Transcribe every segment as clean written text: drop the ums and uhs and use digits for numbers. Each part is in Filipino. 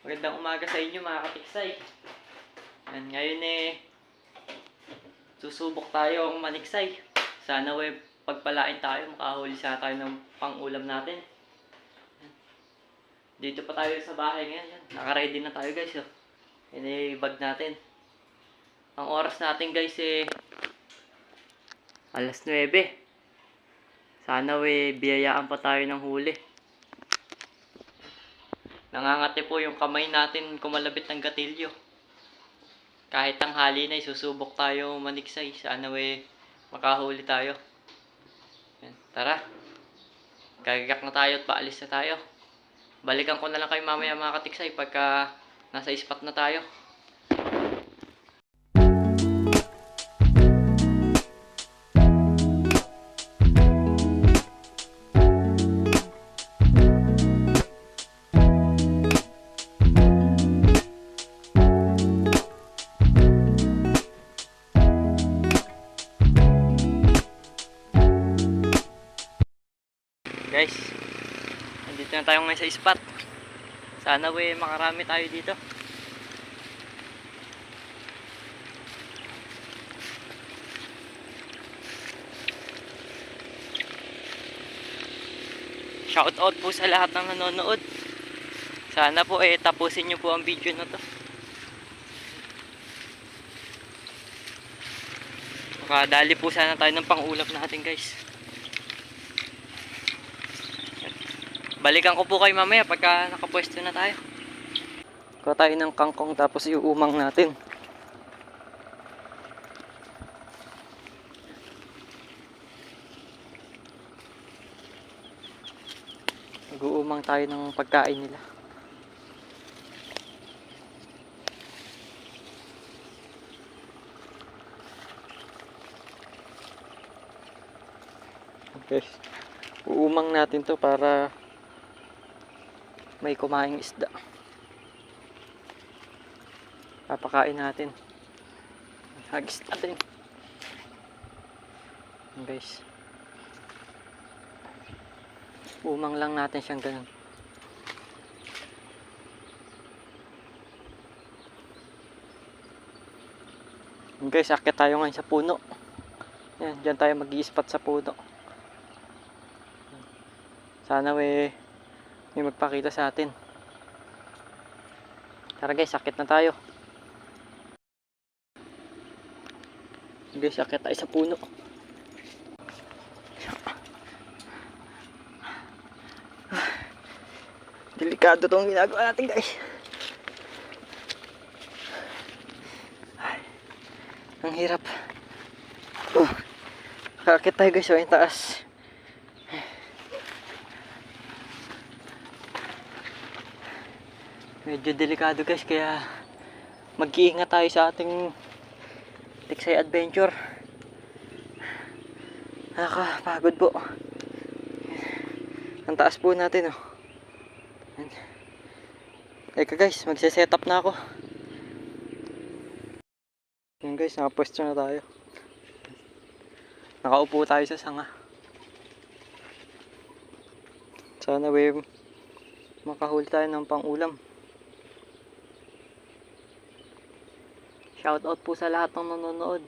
Magandang umaga sa inyo mga katiksay. Ngayon susubok tayo ang maniksay. Sana pagpalain tayo, makahuli sana tayo ng pang-ulam natin. Dito pa tayo sa bahay ngayon. Naka-ready na tayo guys. Yan bag natin. Ang oras natin guys alas 9. Sana biyayaan pa tayo ng huli. Nangangati po yung kamay natin kumalabit ng gatilyo. Kahit tanghali na susubok tayo maniksay. Sana makahuli tayo. Yan, tara. Gagayak na tayo at paalis na tayo. Balikan ko na lang kayo mamaya mga katiksay pagka nasa spot na tayo. Guys, nandito na tayo ngayon sa spot. Sana makarami tayo dito. Shout out po sa lahat ng nanonood. Sana po tapusin nyo po ang video na to. Makadali po sana tayo ng pang-ulam natin guys. Balikan ko po kayo mamaya pagka nakapwesto na tayo. Kuha tayo ng kangkong tapos iuumang natin. Mag-uumang tayo ng pagkain nila. Okay. Uumang natin to para may kumaing isda. Papakain natin. Hagis natin. Guys. Umang lang natin siyang ganun. Guys, akit tayo ngayon sa puno. Yan, dyan tayo mag-i-spot sa puno. Sana may magpakita sa atin. Tara guys, sakit na tayo. Guys, sakit tayo sa puno. Delikado tong ginagawa natin guys. Ay, ang hirap. Sakit tayo guys, yung taas. Medyo delikado guys, kaya mag-iingat tayo sa ating tiksay adventure. Nakakapagod po. Ang taas po natin Eka guys, magse-set up na ako. Yan guys, nakapwesto na tayo. Nakaupo tayo sa sanga. Sana makahuli tayo ng pang-ulam. Shoutout po sa lahat ng nanonood.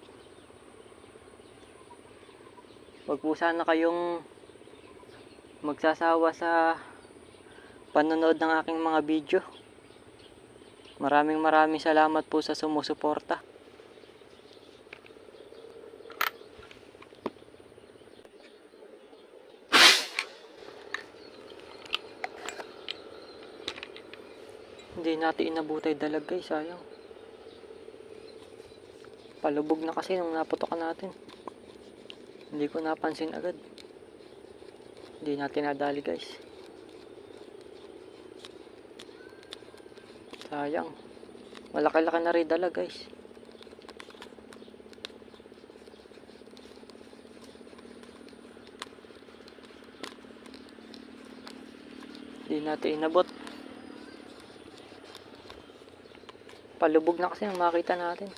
Huwag po sana kayong magsasawa sa panonood ng aking mga video. Maraming salamat po sa sumusuporta. Hindi natin inabutay dalag guys, sayang. Palubog na kasi nung naputokan natin. Hindi ko napansin agad. Hindi natin nadali guys. Sayang. Malaki-laki na rin dala guys. Hindi natin inabot. Palubog na kasi ang makita natin.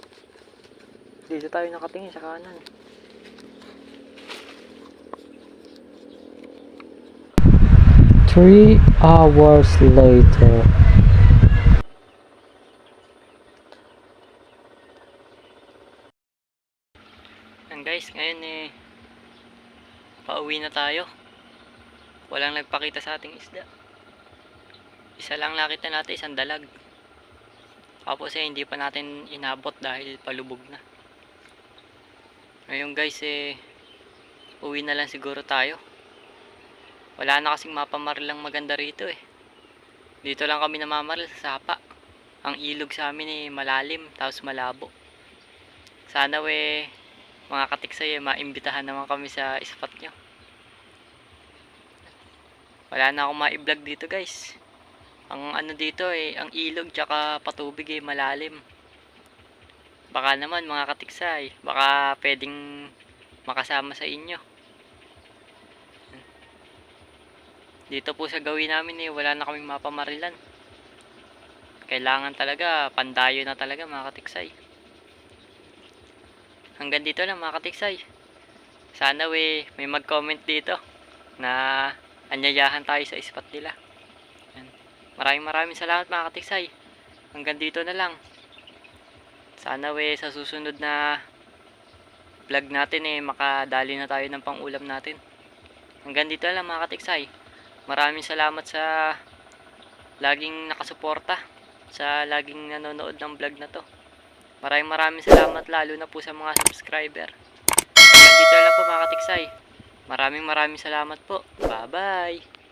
Dito tayo nakatingin sa kanan. 3 hours later. pauwi na tayo. Walang nagpakita sa ating isda. Isa lang nakita natin, isang dalag. Tapos hindi pa natin inabot dahil palubog na. Ngayon guys uwi na lang siguro tayo. Wala na kasing mapamarilang maganda rito Dito lang kami namamaril sa sapa. Ang ilog sa amin malalim, tapos malabo. Sana mga katiksay maimbitahan naman kami sa spot nyo. Wala na akong ma-vlog dito guys. Ang ano dito ang ilog tsaka patubig malalim. Baka naman mga katiksay, baka pwedeng makasama sa inyo. Dito po sa gawin namin wala na kaming mapamarilan. Kailangan talaga, pandayo na talaga mga katiksay. Hanggang dito lang mga katiksay. Sana may mag-comment dito na anyayahan tayo sa spot nila. Yan. Maraming salamat mga katiksay. Hanggang dito na lang. Sana sa susunod na vlog natin makadali na tayo ng pang-ulam natin. Hanggang dito lang mga katiksay. Maraming salamat sa laging nakasuporta, sa laging nanonood ng vlog na to. Maraming salamat lalo na po sa mga subscriber. Hanggang dito lang po mga katiksay. Maraming salamat po. Bye bye.